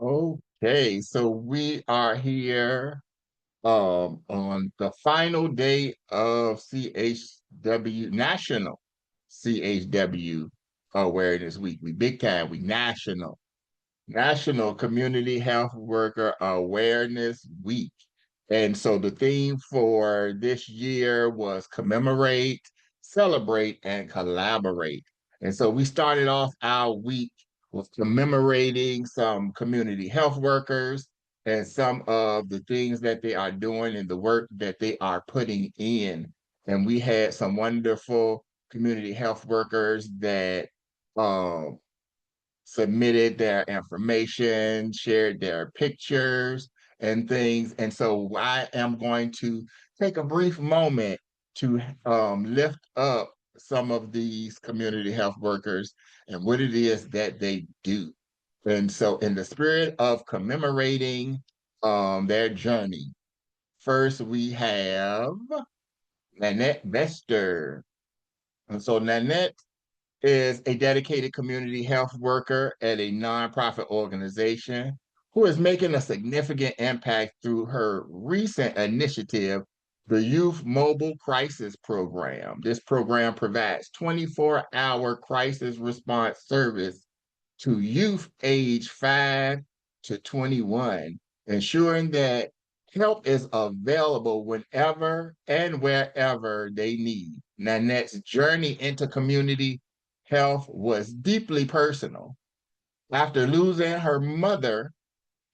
Okay, so we are here on the final day of CHW National CHW Awareness Week. We big time, we National Community Health Worker Awareness Week. And so the theme for this year was commemorate, celebrate, and collaborate. And so we started off our week with commemorating some community health workers and some of the things that they are doing and the work that they are putting in. And we had some wonderful community health workers that um, submitted their information, shared their pictures and things. And so I am going to take a brief moment to lift up some of these community health workers and what it is that they do. And so, in the spirit of commemorating their journey, first we have Nanette Bester. And so, Nanette is a dedicated community health worker at a nonprofit organization who is making a significant impact through her recent initiative, the Youth Mobile Crisis Program. This program provides 24-hour crisis response service to youth age 5 to 21, ensuring that help is available whenever and wherever they need. Nanette's journey into community health was deeply personal. After losing her mother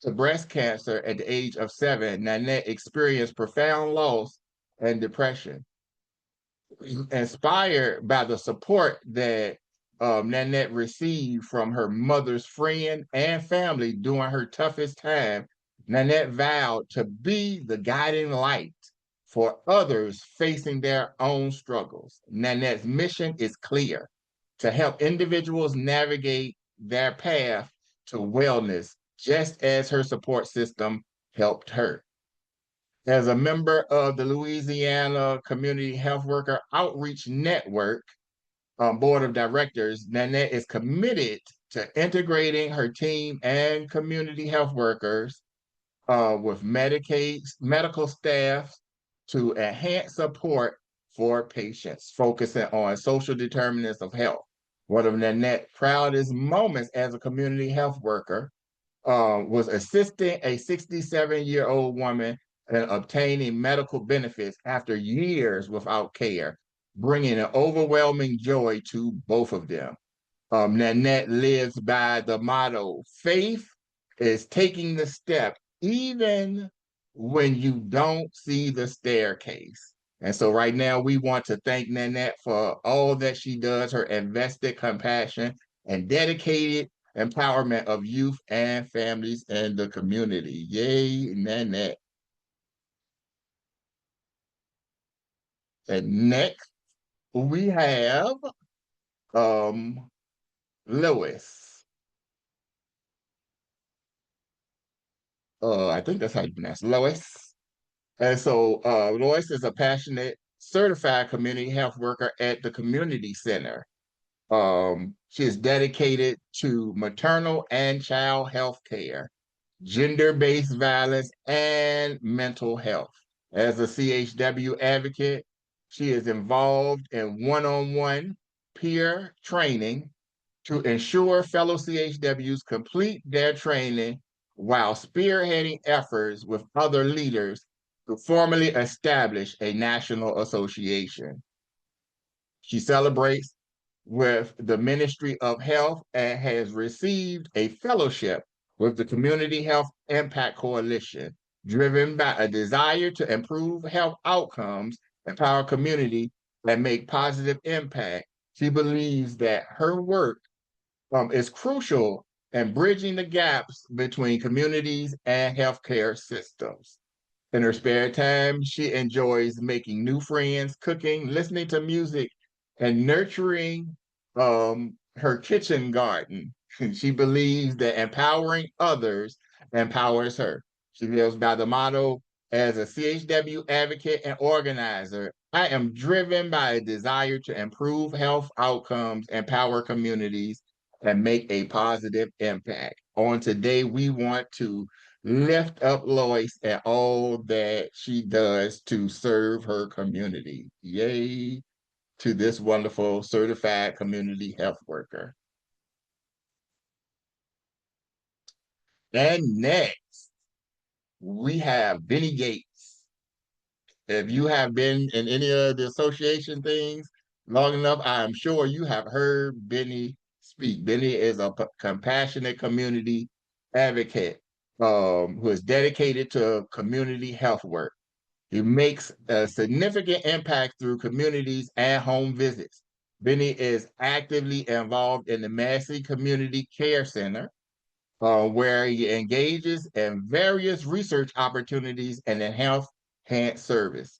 to breast cancer at the age of 7, Nanette experienced profound loss and depression. Inspired by the support that Nanette received from her mother's friend and family during her toughest time, Nanette vowed to be the guiding light for others facing their own struggles. Nanette's mission is clear: to help individuals navigate their path to wellness, just as her support system helped her. As a member of the Louisiana Community Health Worker Outreach Network Board of Directors, Nanette is committed to integrating her team and community health workers with medical staff to enhance support for patients, focusing on social determinants of health. One of Nanette's proudest moments as a community health worker was assisting a 67-year-old woman in obtaining medical benefits after years without care, bringing an overwhelming joy to both of them. Nanette lives by the motto, faith is taking the step even when you don't see the staircase. And so right now we want to thank Nanette for all that she does, her invested compassion and dedicated empowerment of youth and families in the community. Yay, Nanette. And next we have um, Lois. I think that's how you pronounce it, Lois. And so Lois is a passionate, certified community health worker at the community center. She is dedicated to maternal and child health care, gender-based violence, and mental health. As a CHW advocate, she is involved in one-on-one peer training to ensure fellow CHWs complete their training while spearheading efforts with other leaders to formally establish a national association. She celebrates with the Ministry of Health and has received a fellowship with the Community Health Impact Coalition, driven by a desire to improve health outcomes, empower community, and make positive impact. She believes that her work is crucial in bridging the gaps between communities and healthcare systems. In her spare time, she enjoys making new friends, cooking, listening to music, and nurturing her kitchen garden. She believes that empowering others empowers her. She lives by the motto, as a CHW advocate and organizer, I am driven by a desire to improve health outcomes, empower communities, and make a positive impact. On today, we want to lift up Lois and all that she does to serve her community. Yay to this wonderful certified community health worker. And next, we have Benny Gates. If you have been in any of the association things long enough, I am sure you have heard Benny speak. Benny is a compassionate community advocate who is dedicated to community health work. He makes a significant impact through communities and home visits. Benny is actively involved in the Massey Community Care Center, where he engages in various research opportunities and in health hand service.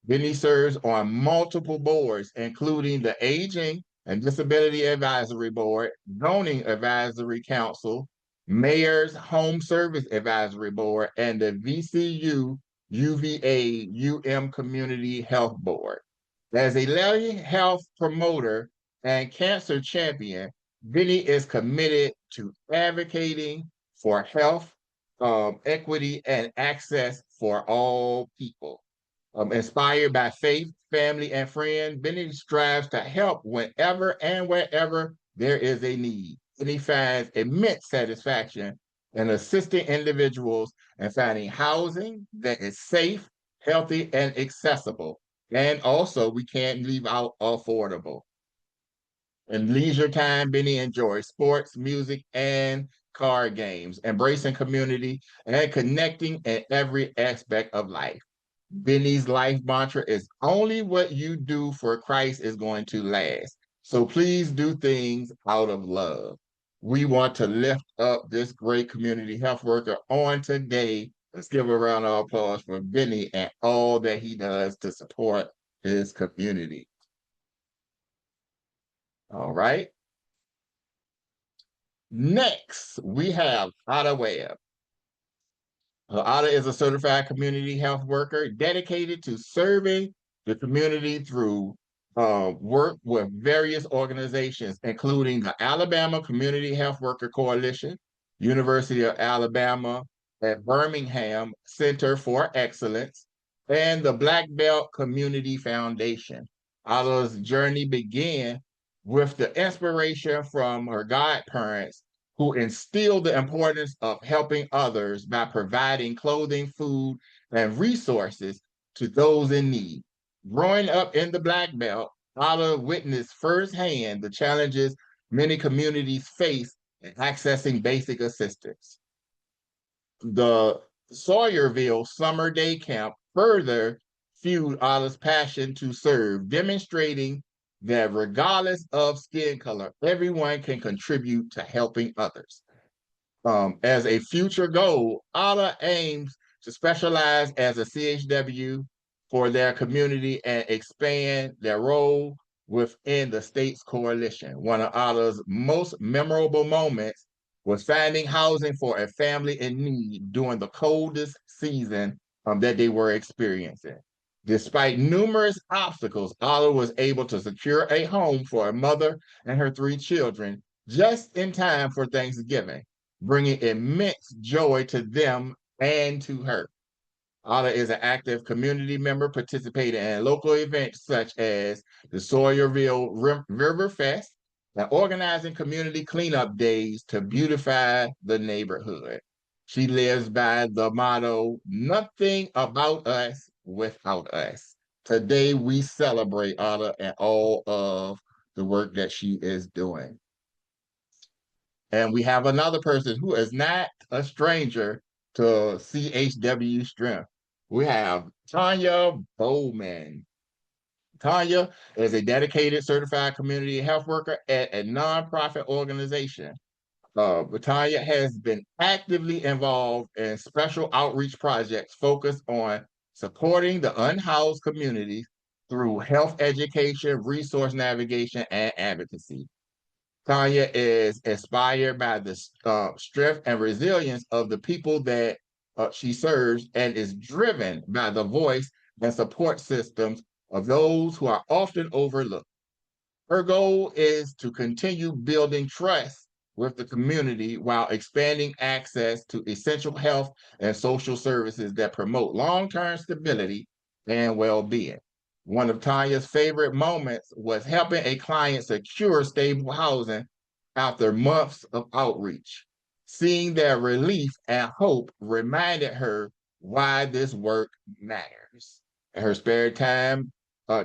Benny serves on multiple boards, including the Aging and Disability Advisory Board, Zoning Advisory Council, Mayor's Home Service Advisory Board, and the VCU UVA Community Health Board. As a lay health promoter and cancer champion, Benny is committed to advocating for health, equity, and access for all people. Inspired by faith, family, and friends, Benny strives to help whenever and wherever there is a need. And he finds immense satisfaction in assisting individuals and finding housing that is safe, healthy, and accessible. And also, we can't leave out affordable. In leisure time, Benny enjoys sports, music, and card games, embracing community and connecting in every aspect of life. Benny's life mantra is only what you do for Christ is going to last. So please do things out of love. We want to lift up this great community health worker on today. Let's give a round of applause for Benny and all that he does to support his community. All right. Next, we have Ada Webb. Ada is a certified community health worker dedicated to serving the community through work with various organizations, including the Alabama Community Health Worker Coalition, University of Alabama at Birmingham Center for Excellence, and the Black Belt Community Foundation. Ada's journey began with the inspiration from her godparents who instilled the importance of helping others by providing clothing, food, and resources to those in need. Growing up in the Black Belt, Ada witnessed firsthand the challenges many communities face in accessing basic assistance. The Sawyerville Summer Day Camp further fueled Ada's passion to serve, demonstrating that regardless of skin color, everyone can contribute to helping others. As a future goal, Ada aims to specialize as a CHW for their community and expand their role within the state's coalition. One of Ada's most memorable moments was finding housing for a family in need during the coldest season that they were experiencing. Despite numerous obstacles, Ada was able to secure a home for a mother and her 3 children just in time for Thanksgiving, bringing immense joy to them and to her. Ada is an active community member participating in local events such as the Sawyerville River Fest and organizing community cleanup days to beautify the neighborhood. She lives by the motto, nothing about us without us. Today, we celebrate Ada and all of the work that she is doing. And we have another person who is not a stranger to CHW strength. We have Tanya Bowman. Tanya is a dedicated certified community health worker at a nonprofit organization. Tanya has been actively involved in special outreach projects focused on supporting the unhoused communities through health education, resource navigation, and advocacy. Tanya is inspired by the strength and resilience of the people that she serves and is driven by the voice and support systems of those who are often overlooked. Her goal is to continue building trust with the community while expanding access to essential health and social services that promote long-term stability and well-being. One of Tanya's favorite moments was helping a client secure stable housing after months of outreach. Seeing their relief and hope reminded her why this work matters. In her spare time,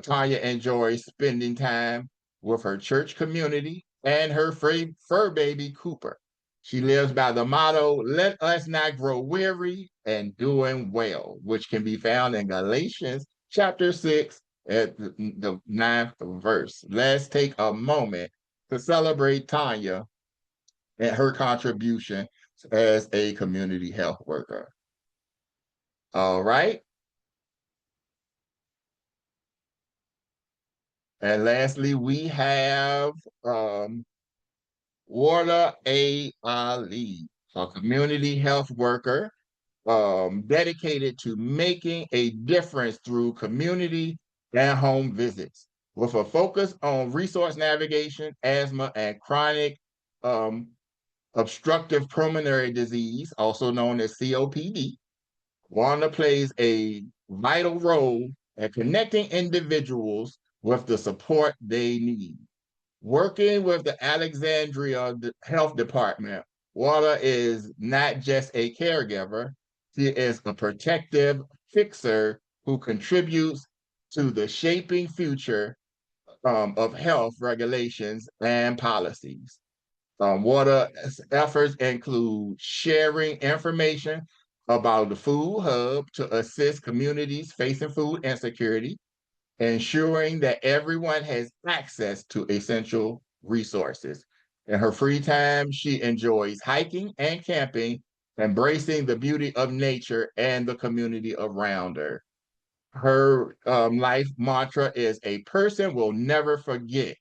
Tanya enjoys spending time with her church community and her fur baby Cooper. She lives by the motto, let us not grow weary and doing well, which can be found in Galatians chapter 6 at the ninth verse. Let's take a moment to celebrate Tanya and her contribution as a community health worker. All right. And lastly, we have Warda A. Ali, a community health worker dedicated to making a difference through community and home visits with a focus on resource navigation, asthma, and chronic um, obstructive pulmonary disease, also known as COPD. Wanda plays a vital role in connecting individuals with the support they need. Working with the Alexandria Health Department, Wanda is not just a caregiver, she is a protective fixer who contributes to the shaping future of health regulations and policies. Water efforts include sharing information about the food hub to assist communities facing food insecurity, ensuring that everyone has access to essential resources. In her free time, she enjoys hiking and camping, embracing the beauty of nature and the community around her. Her life mantra is a person will never forget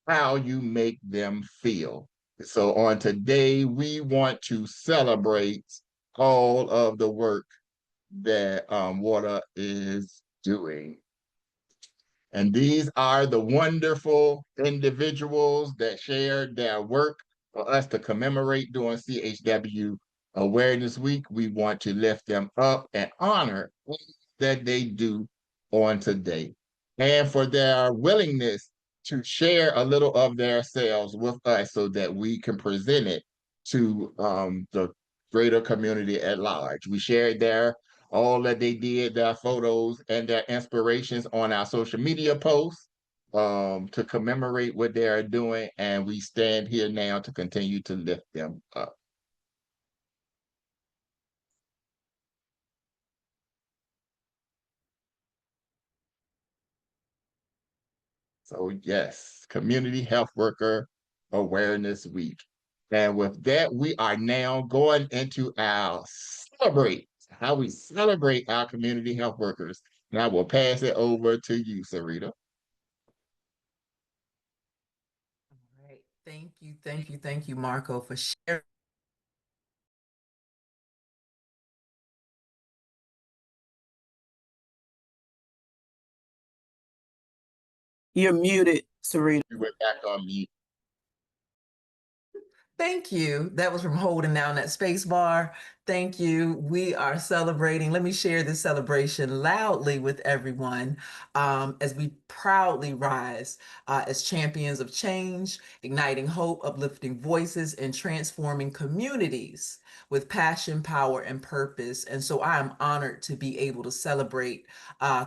how you make them feel. So on today, we want to celebrate all of the work that Water is doing. And these are the wonderful individuals that shared their work for us to commemorate during CHW Awareness Week. We want to lift them up and honor all that they do on today, and for their willingness to share a little of themselves with us so that we can present it to the greater community at large. We shared their all that they did, their photos and their inspirations on our social media posts to commemorate what they are doing. And we stand here now to continue to lift them up. So yes, Community Health Worker Awareness Week. And with that, we are now going into our celebrate, how we celebrate our community health workers. And I will pass it over to you, Sarita. All right. Thank you, Marco, for sharing. You're muted, Sarita. You went back on mute. Thank you. That was from holding down that space bar. Thank you. We are celebrating. Let me share this celebration loudly with everyone as we proudly rise as champions of change, igniting hope, uplifting voices, and transforming communities with passion, power, and purpose. And so I am honored to be able to celebrate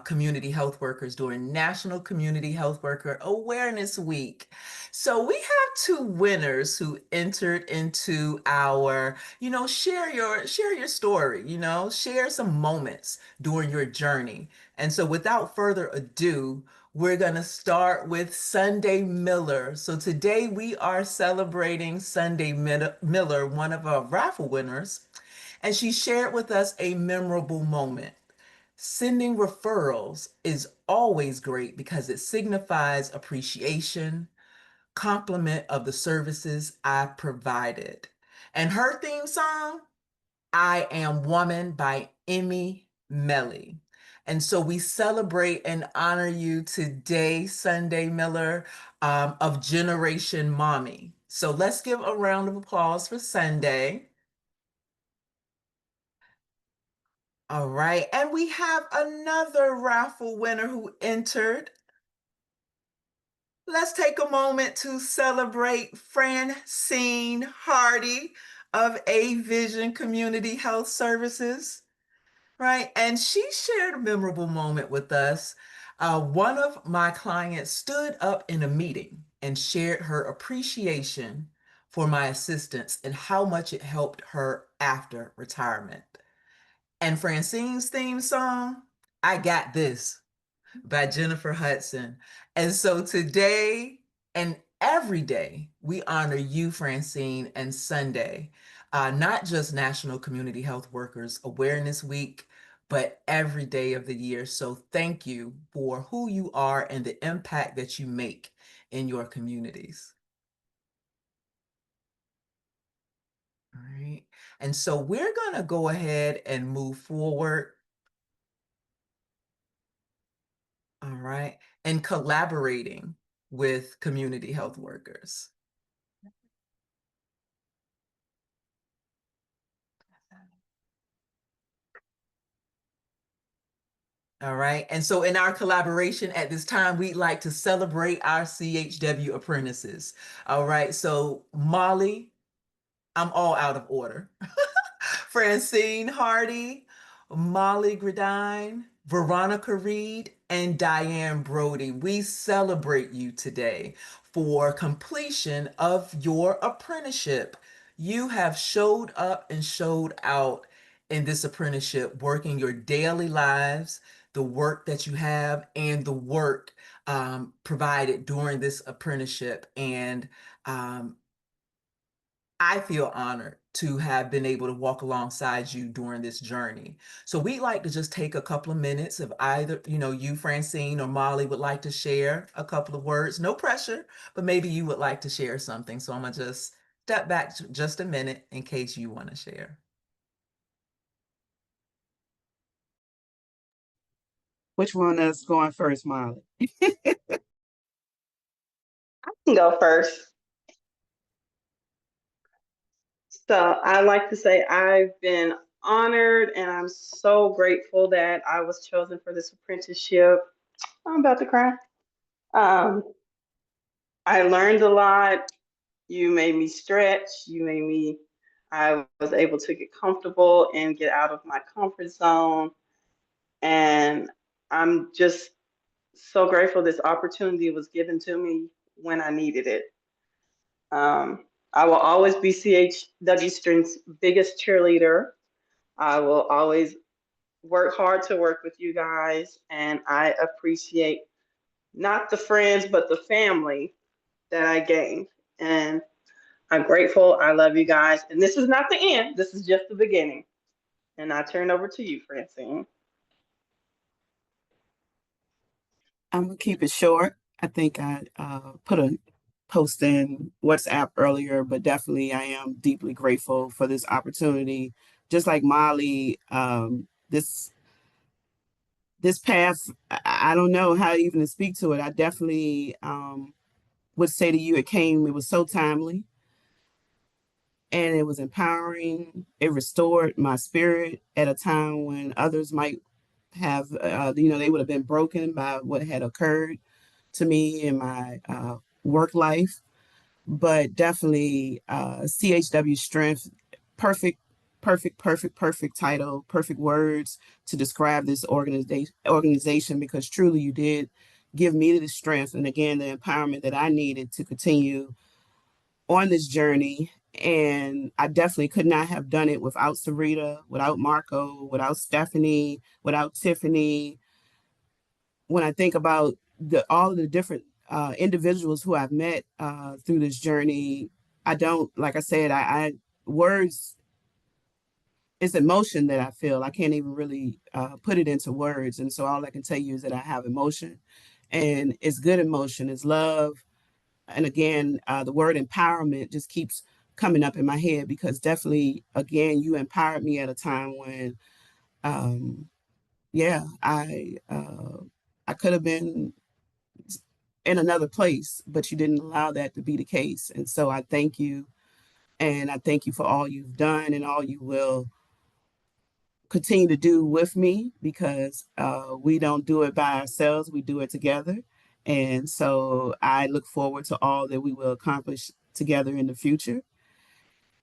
community health workers during National Community Health Worker Awareness Week. So we have two winners who entered into our, share your story, share some moments during your journey. And so without further ado, we're going to start with Sunday Miller. So today we are celebrating Sunday Miller, one of our raffle winners, and she shared with us a memorable moment. Sending referrals is always great because it signifies appreciation, compliment of the services I provided. And her theme song, I Am Woman by Emmy Melly. And so we celebrate and honor you today, Sunday Miller, of Generation Mommy. So let's give a round of applause for Sunday. All right. And we have another raffle winner who entered. Let's take a moment to celebrate Francine Hardy of A Vision Community Health Services, right? And she shared a memorable moment with us. One of my clients stood up in a meeting and shared her appreciation for my assistance and how much it helped her after retirement. And Francine's theme song, I Got This, by Jennifer Hudson. And so today and every day, we honor you, Francine, and Sunday, not just National Community Health Workers Awareness Week, but every day of the year. So thank you for who you are and the impact that you make in your communities. All right. And so we're going to go ahead and move forward. All right. And collaborating with community health workers. All right. And so in our collaboration at this time, we'd like to celebrate our CHW apprentices. All right. So Molly, I'm all out of order. Francine Hardy, Molly Gradine, Veronica Reed, and Diane Brody. We celebrate you today for completion of your apprenticeship. You have showed up and showed out in this apprenticeship, working your daily lives, the work that you have, and the work provided during this apprenticeship. And um, I feel honored to have been able to walk alongside you during this journey. So we'd like to just take a couple of minutes if either, you, Francine, or Molly would like to share a couple of words. No pressure, but maybe you would like to share something. So I'm gonna just step back just a minute in case you want to share. Which one is going first, Molly? Can go first. So I like to say I've been honored and I'm so grateful that I was chosen for this apprenticeship. I'm about to cry. Um, I learned a lot. You made me stretch. I was able to get comfortable and get out of my comfort zone. And I'm just so grateful this opportunity was given to me when I needed it. I will always be CHW Strength's biggest cheerleader. I will always work hard to work with you guys, and I appreciate not the friends, but the family that I gained. And I'm grateful. I love you guys. And this is not the end, this is just the beginning. And I turn over to you, Francine. I'm gonna keep it short. I think I put a post in WhatsApp earlier, but definitely I am deeply grateful for this opportunity. Just like Molly, this path, I don't know how even to speak to it. I definitely would say to you, it was so timely and it was empowering. It restored my spirit at a time when others might have, they would have been broken by what had occurred to me in my work life. But definitely CHW Strength, perfect, perfect title, perfect words to describe this organization because truly you did give me the strength and again the empowerment that I needed to continue on this journey. And I definitely could not have done it without Sarita, without Marco, without Stephanie, without Tiffany. When I think about all of the different individuals who I've met through this journey, I don't, like I said, I words, it's emotion that I feel. I can't even really put it into words. And so all I can tell you is that I have emotion and it's good emotion, it's love, and again, the word empowerment just keeps coming up in my head because definitely, again, you empowered me at a time when, yeah, I could have been in another place, but you didn't allow that to be the case. And so I thank you. And I thank you for all you've done and all you will continue to do with me, because we don't do it by ourselves, we do it together. And so I look forward to all that we will accomplish together in the future.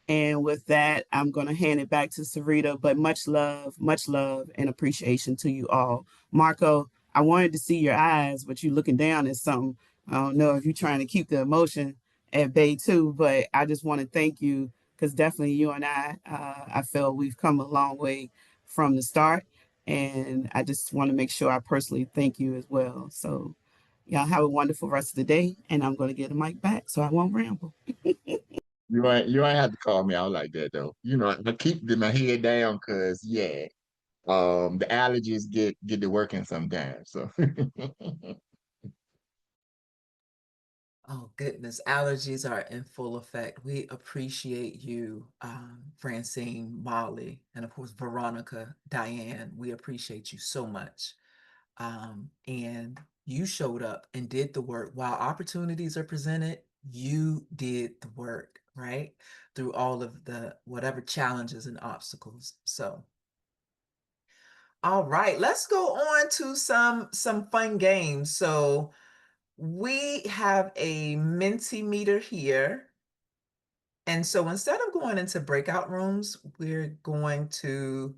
And with that, I'm going to hand it back to Sarita, but much love and appreciation to you all. Marco, I wanted to see your eyes, but you looking down at something. I don't know if you're trying to keep the emotion at bay too, but I just want to thank you, because definitely you and I feel we've come a long way from the start. And I just want to make sure I personally thank you as well. So y'all have a wonderful rest of the day, and I'm going to get the mic back so I won't ramble. You ain't have to call me out like that though. I keep my head down because yeah, the allergies get to working sometimes. So Oh, goodness. Allergies are in full effect. We appreciate you, Francine, Molly, and of course, Veronica, Diane. We appreciate you so much. And you showed up and did the work. While opportunities are presented, you did the work, right? Through all of the whatever challenges and obstacles. So, all right, let's go on to some fun games. So, we have a Mentimeter here. And so instead of going into breakout rooms, we're going to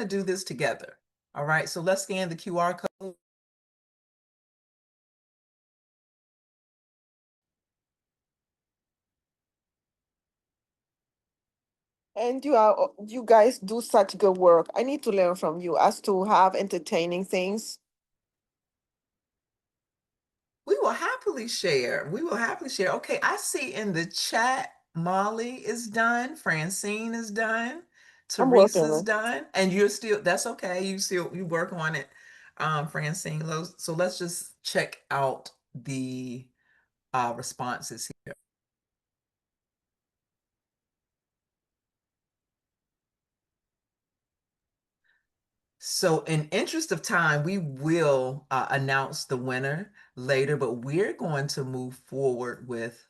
do this together. All right, so let's scan the QR code. And you guys do such good work. I need to learn from you as to have entertaining things. We will happily share. We will happily share. Okay, I see in the chat, Molly is done, Francine is done, I'm working Teresa's on. done, and you're still, that's okay. You work on it, Francine. So let's just check out the responses here. So in interest of time, we will announce the winner later, but we're going to move forward with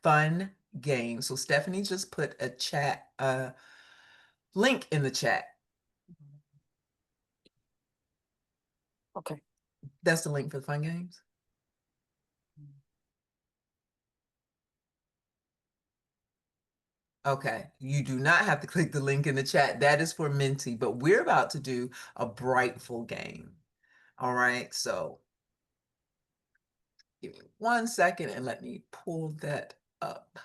fun games. So Stephanie just put a chat link in the chat. Okay. That's the link for the fun games. Okay, you do not have to click the link in the chat. That is for Menti, but we're about to do a Brightful game. All right, so give me 1 second and let me pull that up.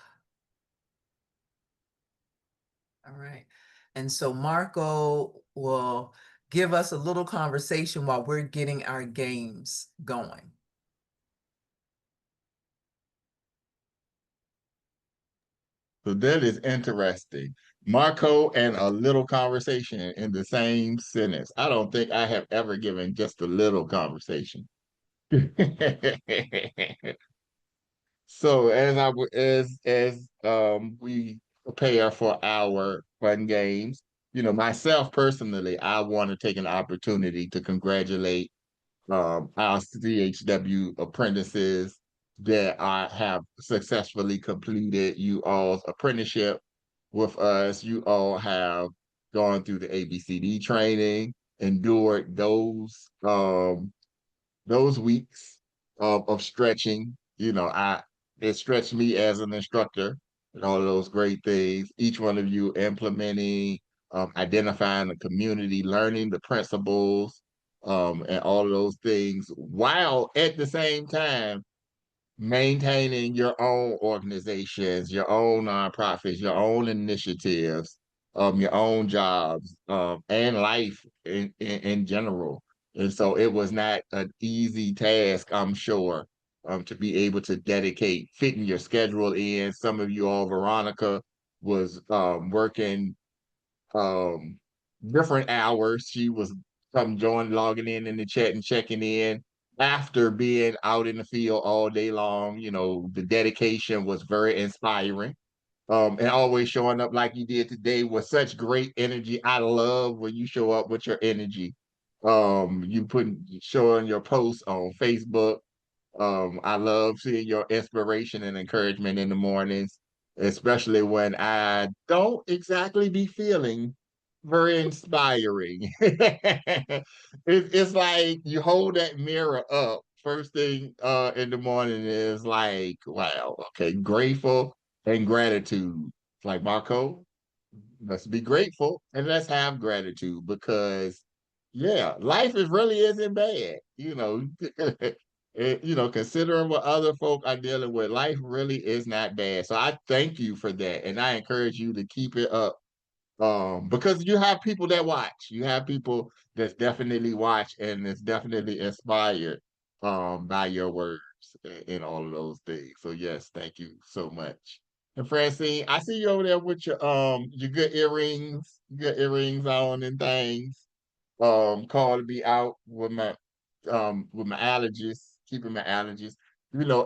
All right. And so Marco will give us a little conversation while we're getting our games going. So that is interesting. Marco and a little conversation in the same sentence. I don't think I have ever given just a little conversation. So as we prepare for our fun games, myself personally, I want to take an opportunity to congratulate our CHW apprentices that I have successfully completed you all's apprenticeship with us. You all have gone through the ABCD training, endured those weeks of stretching. It stretched me as an instructor and all of those great things. Each one of you implementing, identifying the community, learning the principles, and all of those things, while at the same time maintaining your own organizations, your own nonprofits, your own initiatives, your own jobs, and life in general. And so it was not an easy task, I'm sure, to be able to dedicate, fitting your schedule in. Some of you all, Veronica was working um different hours. She was logging in the chat and checking in after being out in the field all day long. The dedication was very inspiring. And always showing up like you did today with such great energy. I love when you show up with your energy. You showing your posts on Facebook. I love seeing your inspiration and encouragement in the mornings, especially when I don't exactly be feeling very inspiring. It's like you hold that mirror up first thing in the morning is like, wow, okay, grateful and gratitude. It's like, Marco, let's be grateful and let's have gratitude because yeah, life is really isn't bad. Considering what other folk are dealing with, life really is not bad. So I thank you for that. And I encourage you to keep it up. Because you have people that watch. You have people that's definitely watch and is definitely inspired by your words and all of those things. So yes, thank you so much. And Francine, I see you over there with your good earrings on and things. Called to be out with my allergies, keeping my allergies.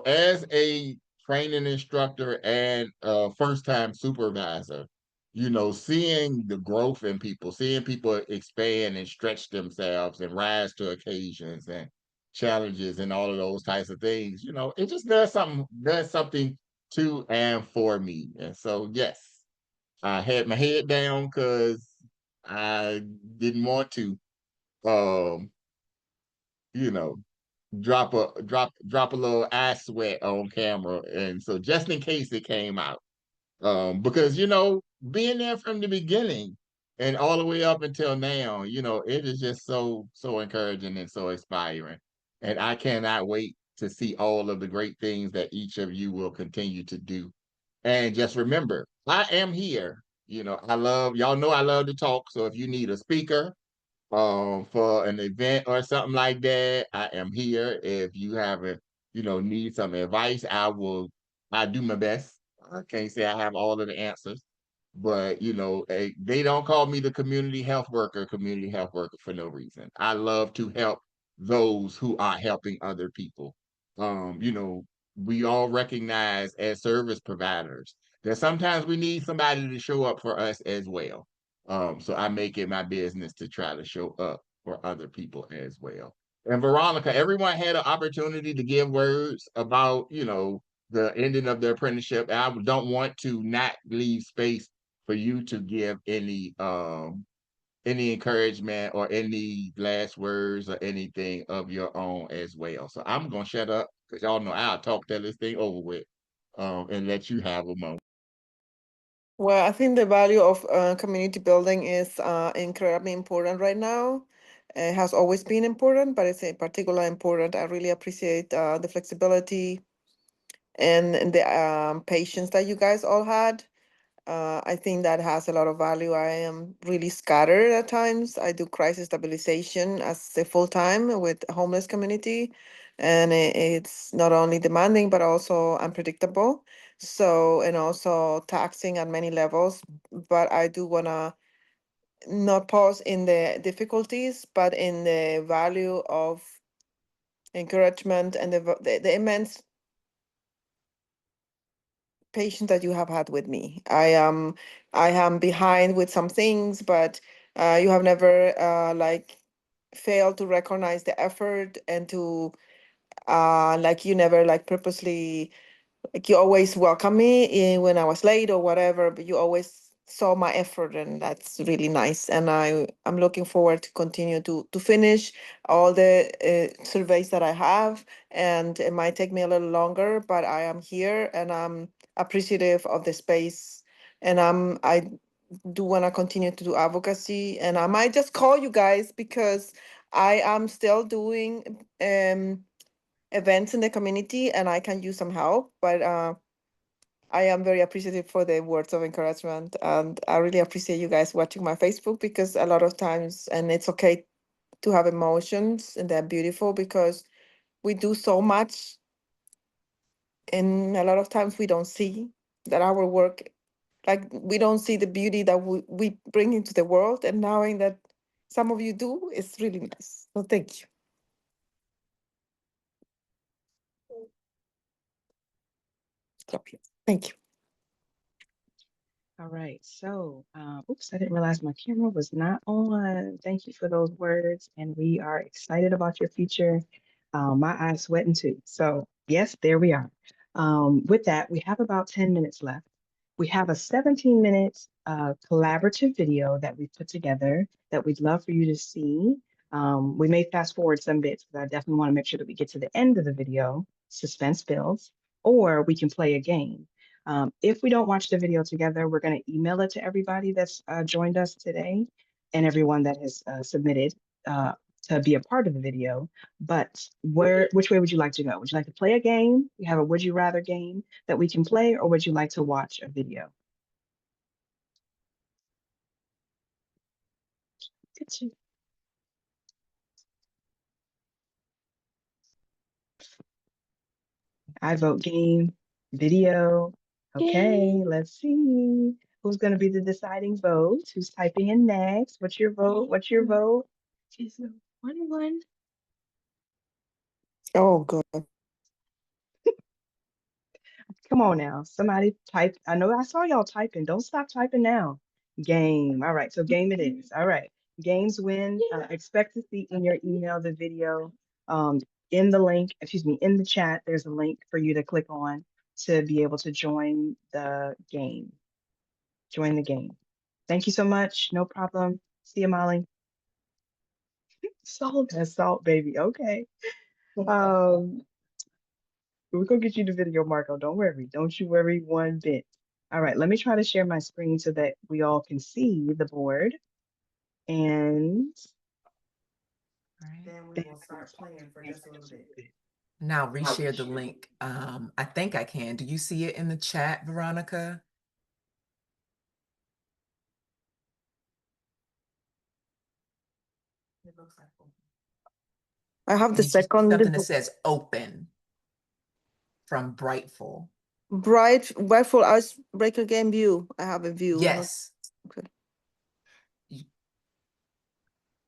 As a training instructor and first time supervisor, seeing the growth in people, seeing people expand and stretch themselves and rise to occasions and challenges and all of those types of things, it just does something to and for me. And so yes, I had my head down because I didn't want to um, you know, drop a little eye sweat on camera. And so just in case it came out. Because being there from the beginning and all the way up until now, it is just so encouraging and so inspiring. And I cannot wait to see all of the great things that each of you will continue to do. And just remember, I am here. Y'all know I love to talk. So if you need a speaker, for an event or something like that, I am here. If you need some advice, I do my best. I can't say I have all of the answers, but they don't call me the community health worker for no reason. I love to help those who are helping other people. We all recognize as service providers that sometimes we need somebody to show up for us as well. So I make it my business to try to show up for other people as well. And Veronica, everyone had an opportunity to give words about, the ending of their apprenticeship. I don't want to not leave space for you to give any encouragement or any last words or anything of your own as well. So I'm gonna shut up because y'all know I'll talk till this thing over with, and let you have a moment. Well, I think the value of community building is incredibly important right now. It has always been important, but it's particularly important. I really appreciate the flexibility and the patience that you guys all had. I think that has a lot of value. I am really scattered at times. I do crisis stabilization as a full time with a homeless community, and it's not only demanding but also unpredictable. So, and also taxing at many levels. But I do want to not pause in the difficulties, but in the value of encouragement and the immense patience that you have had with me. I am behind with some things, but you have never like failed to recognize the effort and to like you never like purposely like you always welcome me when I was late or whatever, but you always saw my effort and that's really nice. And I'm looking forward to continue to finish all the surveys that I have. And it might take me a little longer, but I am here and I'm appreciative of the space. And I do want to continue to do advocacy. And I might just call you guys because I am still doing events in the community and I can use some help. But I am very appreciative for the words of encouragement. And I really appreciate you guys watching my Facebook because a lot of times, and it's okay to have emotions and they're beautiful because we do so much. And a lot of times we don't see that our work, like we don't see the beauty that we bring into the world. And knowing that some of you do is really nice. So thank you. Stop here. Thank you. All right. So, oops, I didn't realize my camera was not on. Thank you for those words. And we are excited about your future. My eyes sweating too. So, yes, there we are. With that, we have about 10 minutes left. We have a 17 minutes collaborative video that we put together that we'd love for you to see. We may fast forward some bits, but I definitely want to make sure that we get to the end of the video, suspense builds, or we can play a game. If we don't watch the video together, we're going to email it to everybody that's joined us today and everyone that has submitted to be a part of the video. But which way would you like to go? Would you like to play a game? We have a would you rather game that we can play, or would you like to watch a video? Good you. I vote game, video. Okay, let's see. Who's going to be the deciding vote? Who's typing in next? What's your vote? What's your vote? She's 1-1. Oh, God. Come on now. Somebody type. I know I saw y'all typing. Don't stop typing now. Game. All right. So game it is. All right. Games win. Expect to see in your email the video. In the link, excuse me, in the chat, there's a link for you to click on to be able to join the game. Join the game. Thank you so much. No problem. See you, Molly. Salt. That's salt, baby. Okay. We're gonna get you the video, Marco. Don't worry. Don't you worry one bit. All right, let me try to share my screen so that we all can see the board. And then we will start playing for just a little bit. Now reshare the link. I think I can. Do you see it in the chat, Veronica? It looks like I have the And you see second. something that says open from Brightful. Brightful Icebreaker game view. I have a view. Yes. Okay.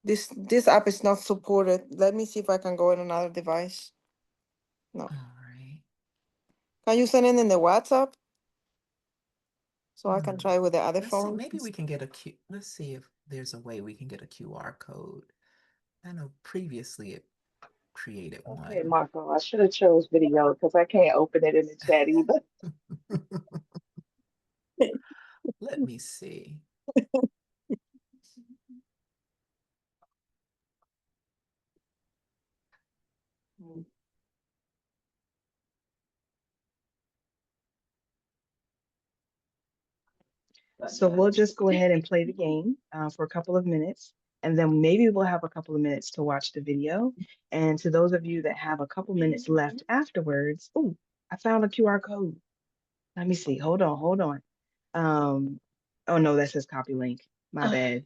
This app is not supported. Let me see if I can go in another device. No. All right. Can you send it in the WhatsApp? So I can try with the other phone. Maybe we can get let's see if there's a way we can get a QR code. I know previously it created okay, one. Marco. I should have chose video because I can't open it in the chat either. Let me see. So we'll just go ahead and play the game for a couple of minutes, and then maybe we'll have a couple of minutes to watch the video. And to those of you that have a couple minutes left afterwards, oh, I found a QR code. Let me see. Hold on. Oh no, that says copy link. My bad.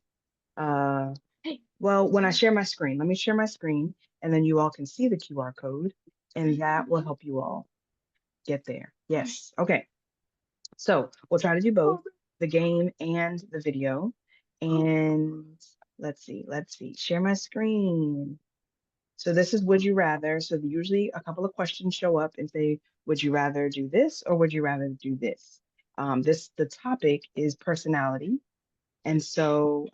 Well, when I share my screen, let me share my screen, and then you all can see the QR code, and that will help you all get there. Yes. Okay. So we'll try to do both the game and the video. And let's see, share my screen. So this is would you rather. So usually a couple of questions show up and say, would you rather do this or would you rather do this? The topic is personality. And so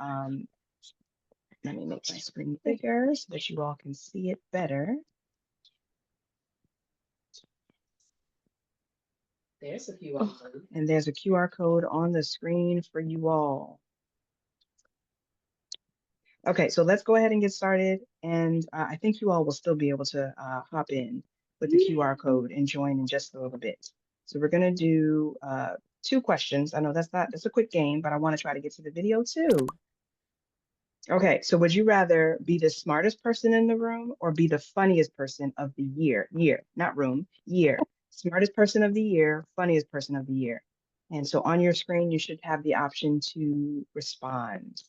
let me make my screen bigger so that you all can see it better. There's a QR code. And there's a QR code on the screen for you all. Okay, so let's go ahead and get started. And I think you all will still be able to hop in with the QR code and join in just a little bit. So we're gonna do 2 questions. I know that's a quick game, but I wanna try to get to the video too. Okay, so would you rather be the smartest person in the room or be the funniest person of the year? Year, not room, year. Smartest person of the year, funniest person of the year. And so on your screen, you should have the option to respond.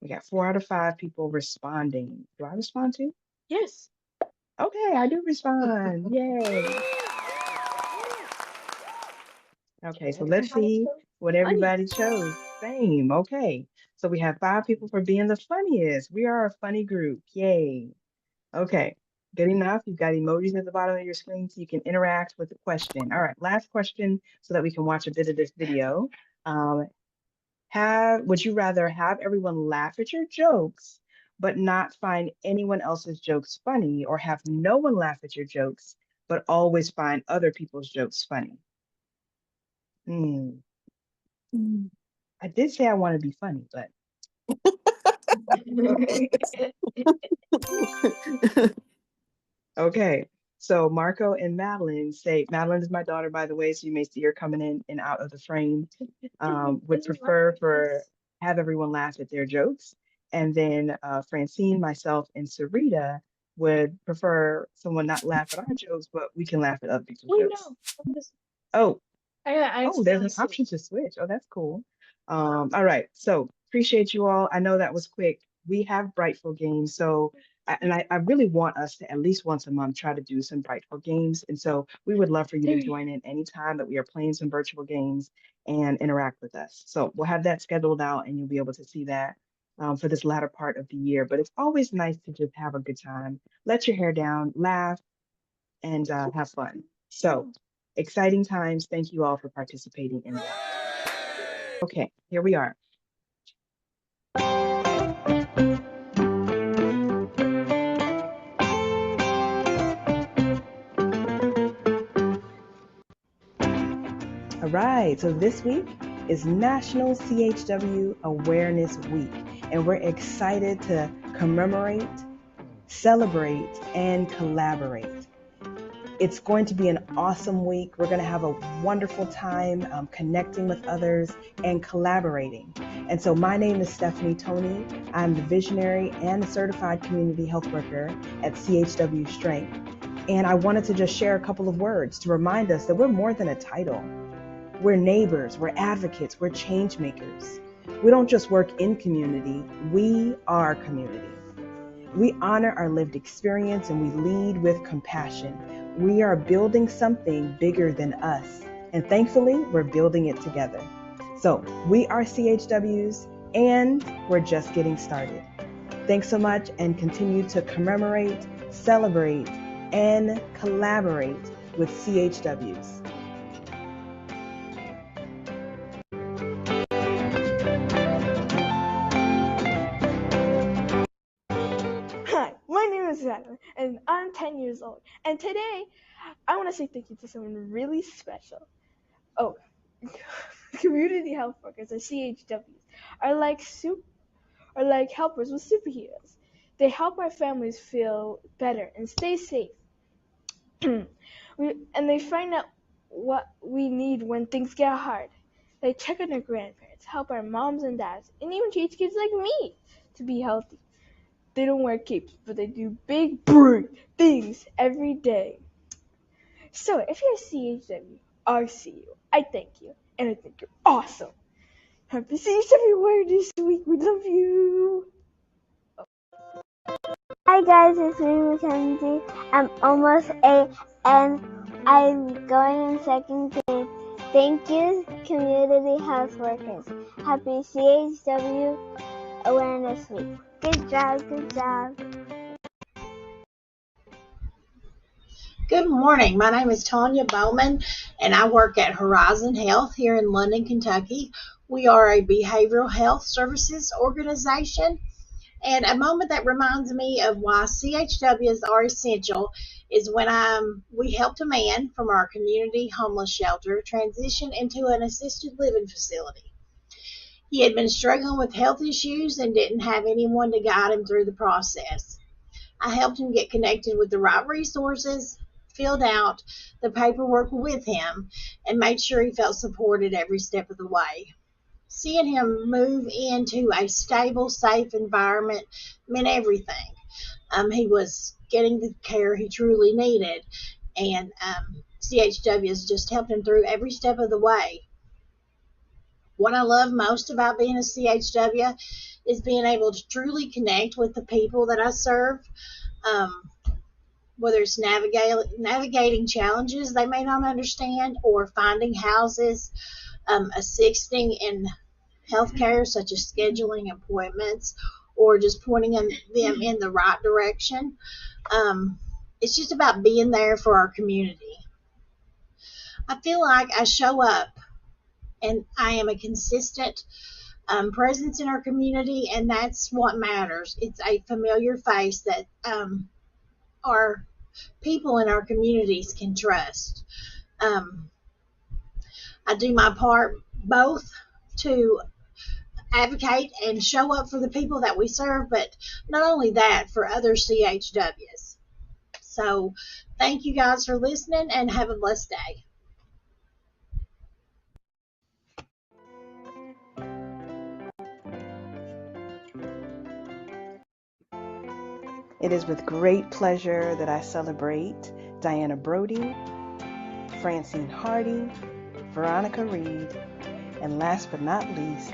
We got 4 out of 5 people responding. Do I respond too? Yes. Okay, I do respond. Yay. Okay, so let's see what everybody chose. Same. Okay. So we have 5 people for being the funniest. We are a funny group. Yay. Okay. Good enough. You've got emojis at the bottom of your screen so you can interact with the question. All right, last question so that we can watch a bit of this video. Um, would you rather have everyone laugh at your jokes, but not find anyone else's jokes funny, or have no one laugh at your jokes, but always find other people's jokes funny? Hmm. I did say I want to be funny, but okay. So Marco and Madeline say, Madeline is my daughter, by the way, so you may see her coming in and out of the frame. Would prefer for have everyone laugh at their jokes. And then Francine, myself, and Sarita would prefer someone not laugh at our jokes, but we can laugh at other people's jokes. No. Oh, there's an option to switch. Oh, that's cool. All right. So appreciate you all. I know that was quick. We have Brightful games. So, I really want us to at least once a month try to do some Brightful games. And so we would love for you to join in anytime that we are playing some virtual games and interact with us. So we'll have that scheduled out and you'll be able to see that for this latter part of the year. But it's always nice to just have a good time, let your hair down, laugh, and have fun. So exciting times. Thank you all for participating in that. Okay, here we are. All right, so this week is National CHW Awareness Week, and we're excited to commemorate, celebrate, and collaborate. It's going to be an awesome week. We're going to have a wonderful time connecting with others and collaborating. And so my name is Stephanie Toney. I'm the visionary and the certified community health worker at CHW Strength. And I wanted to just share a couple of words to remind us that we're more than a title. We're neighbors, we're advocates, we're change makers. We don't just work in community, we are community. We honor our lived experience and we lead with compassion. We are building something bigger than us. And thankfully, we're building it together. So we are CHWs and we're just getting started. Thanks so much and continue to commemorate, celebrate, and collaborate with CHWs. Hi, my name is Madeline, and I'm 10 years old. And today, I want to say thank you to someone really special. Oh, community health workers, or CHWs, are like helpers with superheroes. They help our families feel better and stay safe. And they find out what we need when things get hard. They check on our grandparents, help our moms and dads, and even teach kids like me to be healthy. They don't wear capes, but they do big, brave things every day. So, if you're a CHW, I see you. I thank you. And I think you're awesome. Happy CHW Awareness Week. We love you. Hi guys, it's me Mackenzie. I'm almost 8 and I'm going in second grade. Thank you, community health workers. Happy CHW Awareness Week. Good job, good job. Good morning. My name is Tanya Bowman, and I work at Horizon Health here in London, Kentucky. We are a behavioral health services organization, and a moment that reminds me of why CHWs are essential is when we helped a man from our community homeless shelter transition into an assisted living facility. He had been struggling with health issues and didn't have anyone to guide him through the process. I helped him get connected with the right resources, filled out the paperwork with him, and made sure he felt supported every step of the way. Seeing him move into a stable, safe environment meant everything. He was getting the care he truly needed, and CHWs just helped him through every step of the way. What I love most about being a CHW is being able to truly connect with the people that I serve. Whether it's navigating challenges they may not understand, or finding houses, assisting in healthcare, such as scheduling appointments, or just pointing them in the right direction. It's just about being there for our community. I feel like I show up and I am a consistent presence in our community, and that's what matters. It's a familiar face that our people in our communities can trust. Um, I do my part both to advocate and show up for the people that we serve, but not only that, for other CHWs. So thank you guys for listening and have a blessed day. It is with great pleasure that I celebrate Diana Brody, Francine Hardy, Veronica Reed, and last but not least,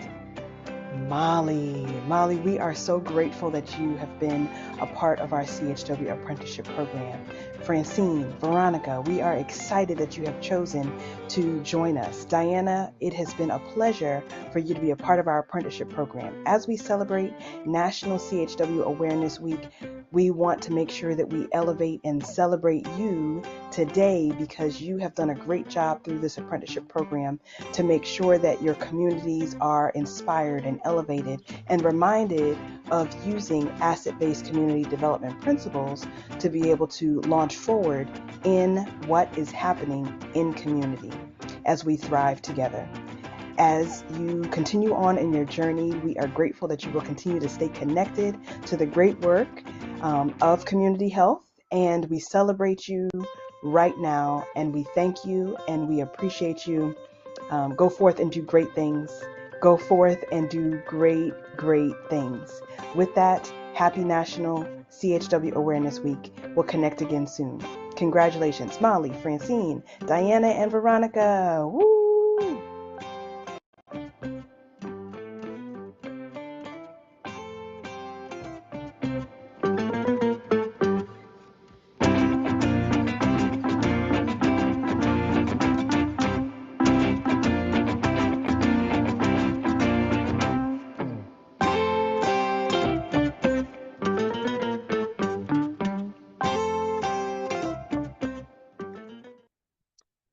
Molly. Molly, we are so grateful that you have been a part of our CHW apprenticeship program. Francine, Veronica, we are excited that you have chosen to join us. Diana, it has been a pleasure for you to be a part of our apprenticeship program. As we celebrate National CHW Awareness Week, we want to make sure that we elevate and celebrate you today because you have done a great job through this apprenticeship program to make sure that your communities are inspired and elevated and reminded of using asset-based community development principles to be able to launch forward in what is happening in community as we thrive together. As you continue on in your journey, we are grateful that you will continue to stay connected to the great work of community health, and we celebrate you right now, and we thank you and we appreciate you. Go forth and do great things. Go forth and do great, great things. With that, happy National CHW Awareness Week. We'll connect again soon. Congratulations, Molly, Francine, Diana, and Veronica. Woo!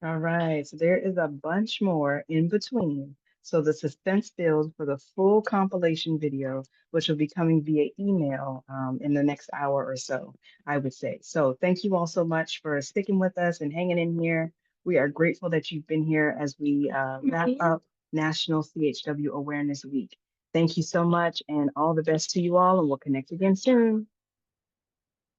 All right, so there is a bunch more in between. So the suspense builds for the full compilation video, which will be coming via email in the next hour or so, I would say. So thank you all so much for sticking with us and hanging in here. We are grateful that you've been here as we wrap up National CHW Awareness Week. Thank you so much and all the best to you all, and we'll connect again soon.